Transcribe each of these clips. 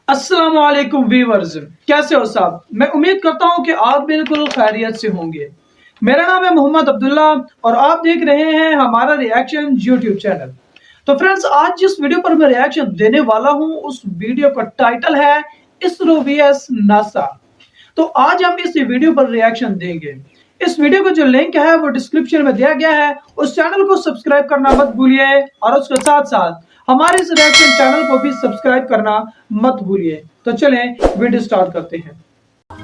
अस्सलाम वालेकुम व्यूअर्स, कैसे हो साहब। मैं उम्मीद करता हूं कि आप बिल्कुल खैरियत से होंगे। मेरा नाम है मोहम्मद अब्दुल्ला और आप देख रहे हैं हमारा रिएक्शन यूट्यूब चैनल। तो फ्रेंड्स, आज जिस वीडियो पर मैं रिएक्शन देने वाला हूं उस वीडियो का टाइटल है इसरो वीएस नासा। तो आज हम इस वीडियो पर रिएक्शन देंगे। इस वीडियो का जो लिंक है वो डिस्क्रिप्शन में दिया गया है। उस चैनल को सब्सक्राइब करना मत भूलिए और उसके साथ साथ हमारे इस रिएक्शन चैनल को भी सब्सक्राइब करना मत भूलिए। तो चलें वीडियो स्टार्ट करते हैं।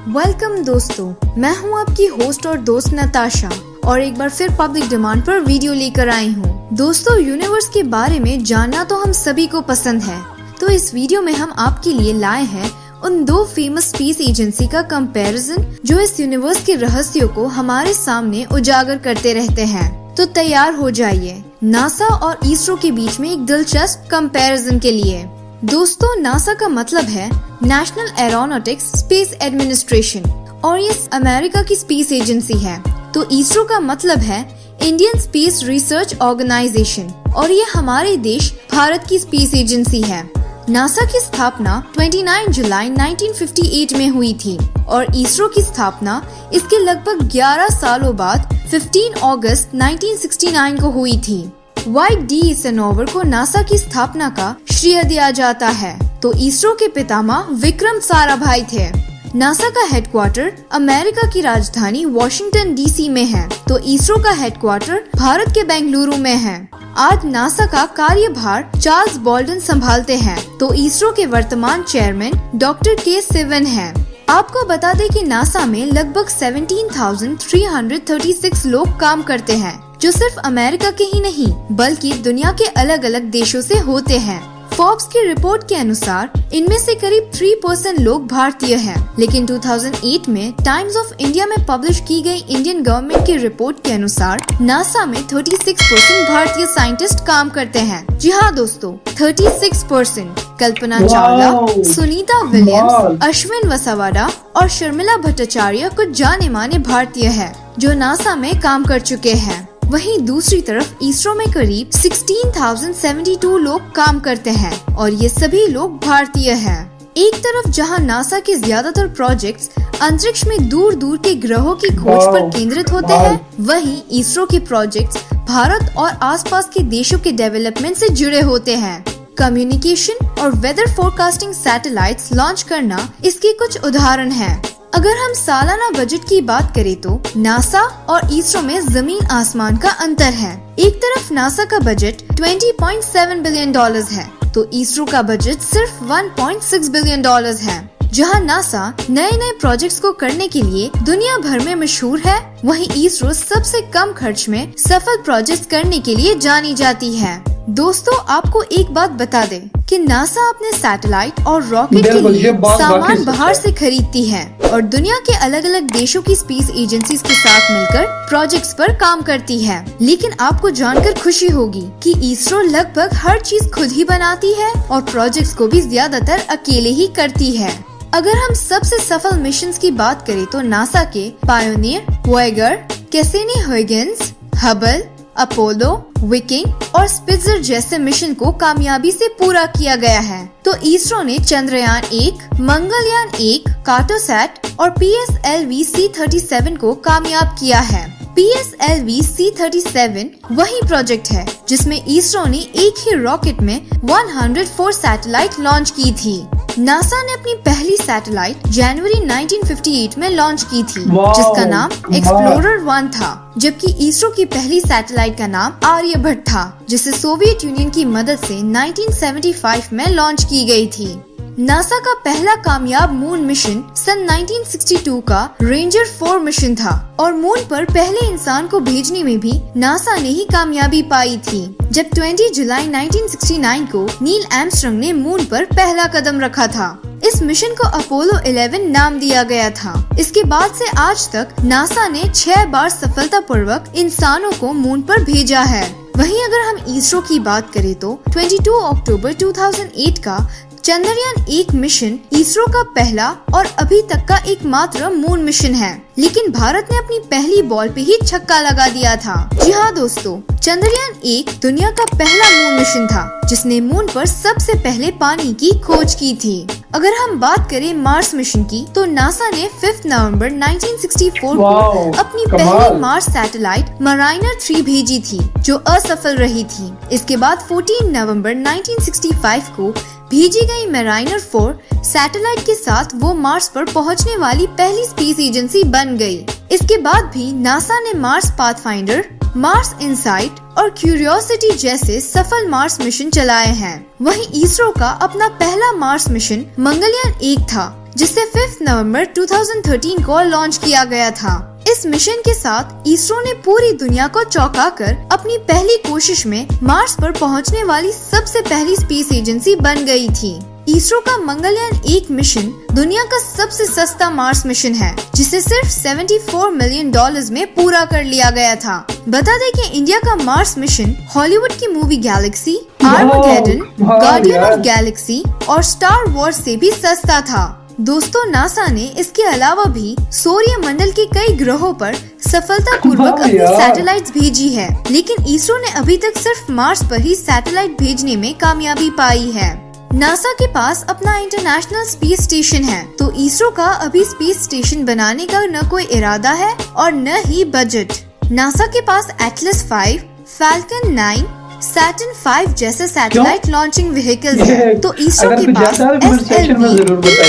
वेलकम दोस्तों, मैं हूं आपकी होस्ट और दोस्त नताशा और एक बार फिर पब्लिक डिमांड पर वीडियो लेकर आई हूं। दोस्तों, यूनिवर्स के बारे में जानना तो हम सभी को पसंद है, तो इस वीडियो में हम आपके लिए लाए हैं उन दो फेमस स्पेस एजेंसी का कंपैरिजन जो इस यूनिवर्स के रहस्यों को हमारे सामने उजागर करते रहते हैं। तो तैयार हो जाइए नासा और इसरो के बीच में एक दिलचस्प कंपैरिजन के लिए। दोस्तों, नासा का मतलब है नेशनल एरोनॉटिक्स स्पेस एडमिनिस्ट्रेशन और ये अमेरिका की स्पेस एजेंसी है। तो इसरो का मतलब है इंडियन स्पेस रिसर्च ऑर्गेनाइजेशन और ये हमारे देश भारत की स्पेस एजेंसी है। नासा की स्थापना 29 जुलाई 1958 में हुई थी और इसरो की स्थापना इसके लगभग 11 सालों बाद 15 अगस्त 1969 को हुई थी। वाइट डी एइसेनहोवर को नासा की स्थापना का श्रेय दिया जाता है, तो इसरो के पितामह विक्रम साराभाई थे। नासा का हेडक्वार्टर अमेरिका की राजधानी वॉशिंगटन डीसी में है, तो इसरो का हेडक्वार्टर भारत के बेंगलुरु में है। आज नासा का कार्यभार चार्ल्स बॉल्डन संभालते हैं, तो इसरो के वर्तमान चेयरमैन डॉक्टर के सिवन हैं। आपको बता दें कि नासा में लगभग 17,336 लोग काम करते हैं, जो सिर्फ अमेरिका के ही नहीं बल्कि दुनिया के अलग अलग देशों से होते हैं। फोर्ब्स की रिपोर्ट के अनुसार इनमें से करीब 3% लोग भारतीय हैं, लेकिन 2008 में टाइम्स ऑफ इंडिया में पब्लिश की गई इंडियन गवर्नमेंट की रिपोर्ट के अनुसार नासा में 36% भारतीय साइंटिस्ट काम करते हैं। जी हाँ दोस्तों, 36%। कल्पना चावला, सुनीता विलियम्स, अश्विन वसावाडा और शर्मिला भट्टाचार्य कुछ जाने माने भारतीय हैं, जो नासा में काम कर चुके हैं। वहीं दूसरी तरफ इसरो में करीब 16,072 लोग काम करते हैं और ये सभी लोग भारतीय हैं। एक तरफ जहां नासा के ज्यादातर प्रोजेक्ट्स अंतरिक्ष में दूर दूर के ग्रहों की खोज पर केंद्रित होते हैं, वहीं इसरो के प्रोजेक्ट्स भारत और आसपास के देशों के डेवलपमेंट से जुड़े होते हैं। कम्युनिकेशन और वेदर फोरकास्टिंग सैटेलाइट्स लॉन्च करना इसके कुछ उदाहरण हैं। अगर हम सालाना बजट की बात करें तो नासा और इसरो में जमीन आसमान का अंतर है। एक तरफ नासा का बजट $20.7 बिलियन है, तो इसरो का बजट सिर्फ $1.6 बिलियन है। जहां नासा नए नए प्रोजेक्ट्स को करने के लिए दुनिया भर में मशहूर है, वहीं इसरो सबसे कम खर्च में सफल प्रोजेक्ट्स करने के लिए जानी जाती है। दोस्तों, आपको एक बात बता दें कि नासा अपने सैटेलाइट और रॉकेट के लिए सामान बाहर से खरीदती है और दुनिया के अलग अलग देशों की स्पेस एजेंसीज के साथ मिलकर प्रोजेक्ट्स पर काम करती है। लेकिन आपको जानकर खुशी होगी कि इसरो लगभग हर चीज खुद ही बनाती है और प्रोजेक्ट्स को भी ज्यादातर अकेले ही करती है। अगर हम सबसे सफल मिशंस की बात करें तो नासा के पायोनियर, वॉयेगर, कैसिनी-हुइगेन्स, हबल, अपोलो, विकिंग और स्पिट्जर जैसे मिशन को कामयाबी से पूरा किया गया है। तो इसरो ने चंद्रयान 1, मंगलयान 1, कार्टोसैट और PSLV-C37 को कामयाब किया है। PSLV-C37 वही प्रोजेक्ट है जिसमें इसरो ने एक ही रॉकेट में 104 सैटेलाइट लॉन्च की थी। नासा ने अपनी पहली सैटेलाइट जनवरी 1958 में लॉन्च की थी, जिसका नाम एक्सप्लोरर 1 था, जबकि इसरो की पहली सैटेलाइट का नाम आर्यभट्ट था, जिसे सोवियत यूनियन की मदद से 1975 में लॉन्च की गई थी। नासा का पहला कामयाब मून मिशन सन 1962 का रेंजर 4 मिशन था और मून पर पहले इंसान को भेजने में भी नासा ने ही कामयाबी पाई थी, जब 20 जुलाई 1969 को नील आर्मस्ट्रांग ने मून पर पहला कदम रखा था। इस मिशन को अपोलो 11 नाम दिया गया था। इसके बाद से आज तक नासा ने 6 बार सफलतापूर्वक इंसानों को मून पर भेजा है। वहीं अगर हम इसरो की बात करें तो 22 अक्टूबर 2008 का चंद्रयान 1 मिशन इसरो का पहला और अभी तक का एकमात्र मून मिशन है, लेकिन भारत ने अपनी पहली बॉल पे ही छक्का लगा दिया था। जी हाँ दोस्तों, चंद्रयान 1 दुनिया का पहला मून मिशन था जिसने मून पर सबसे पहले पानी की खोज की थी। अगर हम बात करें मार्स मिशन की, तो नासा ने 5 नवंबर 1964 वाओ, को अपनी कमाल। पहली मार्स सैटेलाइट मराइनर 3 भेजी थी, जो असफल रही थी। इसके बाद 14 नवंबर 1965 को भेजी गई मराइनर 4 सैटेलाइट के साथ वो मार्स पर पहुंचने वाली पहली स्पेस एजेंसी बन गई। इसके बाद भी नासा ने मार्स पाथफाइंडर, मार्स इनसाइट और क्यूरियोसिटी जैसे सफल मार्स मिशन चलाए हैं। वहीं इसरो का अपना पहला मार्स मिशन मंगलयान 1 था, जिसे 5 नवंबर 2013 को लॉन्च किया गया था। इस मिशन के साथ इसरो ने पूरी दुनिया को चौंकाकर अपनी पहली कोशिश में मार्स पर पहुंचने वाली सबसे पहली स्पेस एजेंसी बन गई थी। इसरो का मंगलयान 1 मिशन दुनिया का सबसे सस्ता मार्स मिशन है, जिसे सिर्फ $74 मिलियन में पूरा कर लिया गया था। बता दें कि इंडिया का मार्स मिशन हॉलीवुड की movie Galaxy, Armageddon, guardian of Galaxy और स्टार वॉर्स से भी सस्ता था। दोस्तों, नासा ने इसके अलावा भी सूर्य मंडल के कई ग्रहों पर सफलतापूर्वक अपनी सैटेलाइट्स भेजी है, लेकिन इसरो ने अभी तक सिर्फ मार्स पर ही सैटेलाइट भेजने में कामयाबी पाई है। नासा के पास अपना इंटरनेशनल स्पेस स्टेशन है, तो इसरो का अभी स्पेस स्टेशन बनाने का न कोई इरादा है और न ही बजट। नासा के पास एटलस 5, फैल्कन 9, सैटर्न 5 जैसे सैटेलाइट लॉन्चिंग व्हीकल्स हैं, तो इसरो के पास SLV,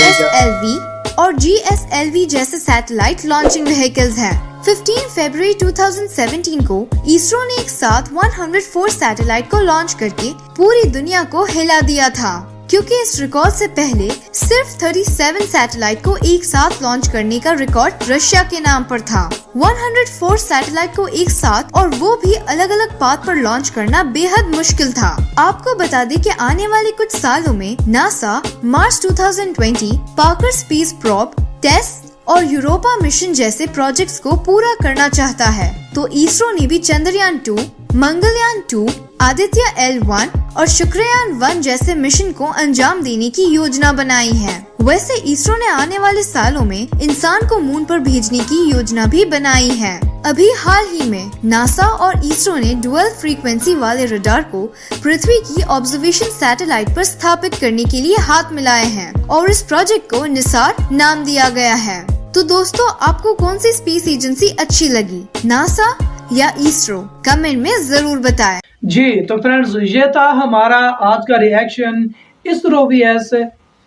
SLV और GSLV जैसे सैटेलाइट लॉन्चिंग व्हीकल्स हैं। 15 फरवरी 2017 को इसरो ने एक साथ 104 सैटेलाइट को लॉन्च करके पूरी दुनिया को हिला दिया था, क्योंकि इस रिकॉर्ड से पहले सिर्फ 37 सैटेलाइट को एक साथ लॉन्च करने का रिकॉर्ड रशिया के नाम पर था। 104 सैटेलाइट को एक साथ, और वो भी अलग अलग पाथ पर लॉन्च करना बेहद मुश्किल था। आपको बता दें कि आने वाले कुछ सालों में NASA Mars 2020, Parker space probe, test और यूरोपा मिशन जैसे प्रोजेक्ट्स को पूरा करना चाहता है। तो इसरो ने भी चंद्रयान 2, मंगलयान 2, आदित्य L1 और शुक्रयान 1 जैसे मिशन को अंजाम देने की योजना बनाई है। वैसे इसरो ने आने वाले सालों में इंसान को मून पर भेजने की योजना भी बनाई है। अभी हाल ही में नासा और इसरो ने डुअल फ्रीक्वेंसी वाले रडार को पृथ्वी की ऑब्जर्वेशन सैटेलाइट पर स्थापित करने के लिए हाथ मिलाए हैं, और इस प्रोजेक्ट को निसार नाम दिया गया है। तो दोस्तों, आपको कौन सी स्पेस एजेंसी अच्छी लगी, नासा या इसरो? कमेंट में जरूर बताएं। जी तो फ्रेंड्स, ये था हमारा आज का रिएक्शन इसरो vs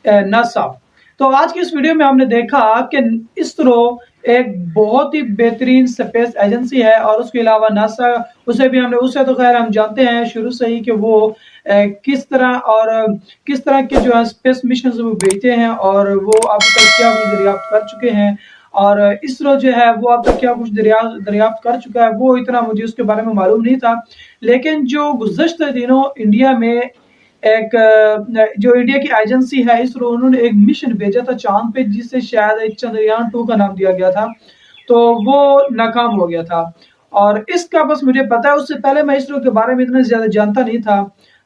नासा। तो आज की इस वीडियो में हमने देखा कि इसरो एक बहुत ही बेहतरीन स्पेस एजेंसी है, और उसके अलावा नासा, उसे तो खैर हम जानते हैं शुरू से ही कि वो किस तरह के जो है स्पेस मिशन वो भेजते हैं, और वो अब तक क्या कुछ दरियाफ्त कर चुके हैं, और इसरो जो है वो अब तक क्या कुछ दरियाफ्त कर चुका है, वो इतना मुझे उसके बारे में मालूम नहीं था। लेकिन जो गुज़श्ता दिनों इंडिया में जो इंडिया की एजेंसी है इसरो, उन्होंने एक मिशन भेजा था चांद पे, जिसे शायद चंद्रयान 2 का नाम दिया गया था, तो वो नाकाम हो गया था। और इसका बस मुझे पता है, उससे पहले मैं इसरो के बारे में इतना ज्यादा जानता नहीं था।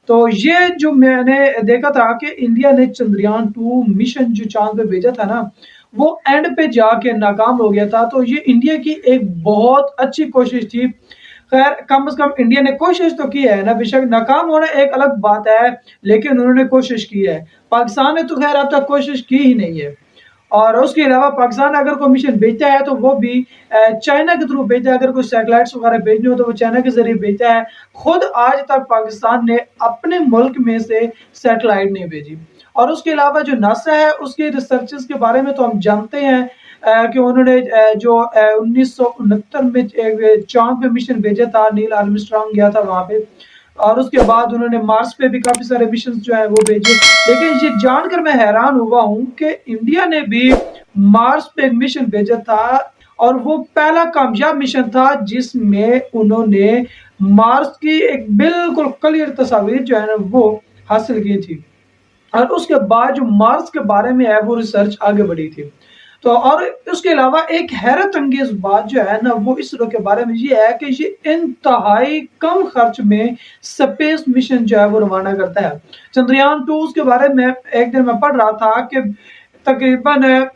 तो ये जो मैंने देखा था कि इंडिया ने चंद्रयान 2 मिशन जो चांद पे भेजा था ना, वो एंड पे जाके नाकाम हो गया था। तो ये इंडिया की एक बहुत अच्छी कोशिश थी। खैर, कम से कम इंडिया ने कोशिश तो की है ना, बेशक नाकाम होना एक अलग बात है, लेकिन उन्होंने कोशिश की है। पाकिस्तान ने तो खैर अब तक कोशिश की ही नहीं है। और उसके अलावा पाकिस्तान अगर कोई मिशन भेजता है तो वो भी चाइना के थ्रू भेजता है। अगर कोई सैटेलाइट्स वगैरह भेजने हो तो वो चाइना के जरिए भेजता है। खुद आज तक पाकिस्तान ने अपने मुल्क में से सैटेलाइट नहीं भेजी। और उसके अलावा जो नासा है, उसके रिसर्चेस के बारे में तो हम जानते हैं कि उन्होंने जो 1969 में चांद पे मिशन भेजा था, नील आर्मस्ट्रांग गया था वहां पे, और उसके बाद उन्होंने मार्स पे भी काफी सारे मिशन जो है वो भेजे। लेकिन ये जानकर मैं हैरान हुआ हूँ कि इंडिया ने भी मार्स पे एक मिशन भेजा था, और वो पहला कामयाब मिशन था जिसमें उन्होंने मार्स की एक बिल्कुल क्लियर तस्वीर जो है ना वो हासिल की थी। और उसके बाद जो मार्स के बारे में है वो रिसर्च आगे बढ़ी थी। तो और उसके अलावा एक हैरत अंगेज बात जो है ना वो इसरो के बारे में ये है कि ये इंतहाई कम खर्च में स्पेस मिशन जो है वो रवाना करता है। चंद्रयान 2 उसके बारे में एक दिन मैं पढ़ रहा था कि तकरीबन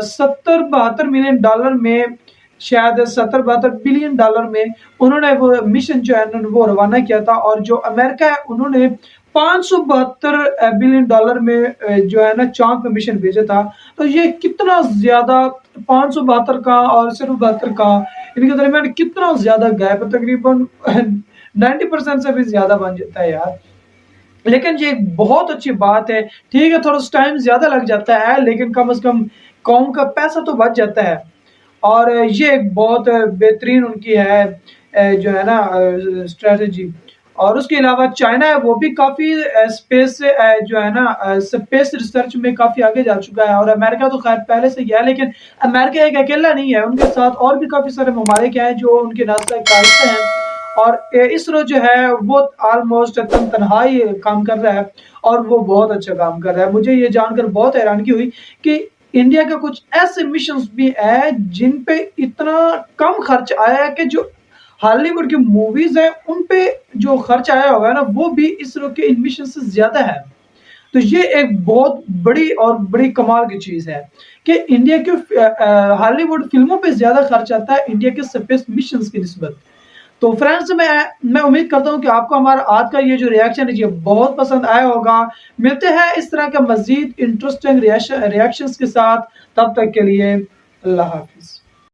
70-72 मिलियन डॉलर में, शायद 70-72 बिलियन डॉलर में उन्होंने वो मिशन जो है वो रवाना किया था। और जो अमेरिका है उन्होंने 572 बिलियन डॉलर में जो है ना चांद पे मिशन भेजा था। तो ये कितना ज्यादा, 572 का और सिर्फ 72 का, इनके दरमियान कितना ज्यादा गैप है, तकरीबन 90% से भी ज्यादा बन जाता है यार। लेकिन ये एक बहुत अच्छी बात है। ठीक है, थोड़ा टाइम ज्यादा लग जाता है, लेकिन कम से कम कौम का पैसा तो बच जाता है। और ये एक बहुत बेहतरीन उनकी है जो है ना स्ट्रेटजी। और उसके अलावा चाइना है, वो भी काफ़ी स्पेस से जो है ना स्पेस रिसर्च में काफ़ी आगे जा चुका है। और अमेरिका तो खैर पहले से गया है, लेकिन अमेरिका एक अकेला नहीं है, उनके साथ और भी काफ़ी सारे ममालिक हैं जो उनके नाज़ कायदे हैं। और इसरो जो है वो ऑलमोस्ट तनहा ही काम कर रहा है, और वो बहुत अच्छा काम कर रहा है। मुझे ये जानकर बहुत हैरानगी हुई कि इंडिया का कुछ ऐसे मिशंस भी है जिन पे इतना कम खर्च आया है कि जो हॉलीवुड की मूवीज हैं उन पे जो खर्च आया होगा ना, वो भी इसरो के इन मिशन से ज्यादा है। तो ये एक बहुत बड़ी और बड़ी कमाल की चीज है कि इंडिया के हॉलीवुड फिल्मों पे ज्यादा खर्च आता है इंडिया के स्पेस मिशन की निस्बत। तो फ्रेंड्स, मैं उम्मीद करता हूँ कि आपको हमारा आज का ये जो रिएक्शन है ये बहुत पसंद आया होगा। मिलते हैं इस तरह का मजीद इंटरेस्टिंग रिएक्शंस के साथ, तब तक के लिए अल्लाह हाफिज।